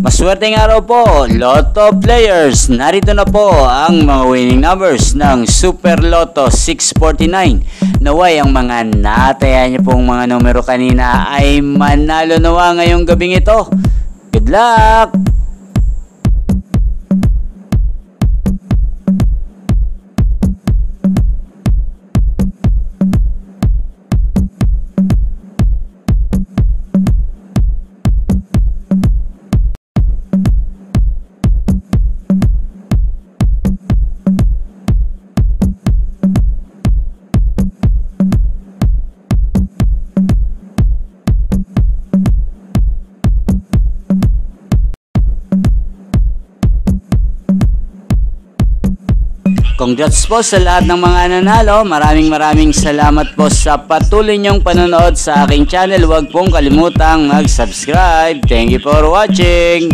Maswerteng araw po, Lotto players. Narito na po ang mga winning numbers ng Super Lotto 649. Naway ang mga nataya niyo pong mga numero kanina ay manalo nawa ngayong gabing ito. Good luck! Congrats po sa lahat ng mga nanalo. Maraming salamat po sa patuloy niyong panonood sa aking channel. Huwag pong kalimutang mag-subscribe. Thank you for watching.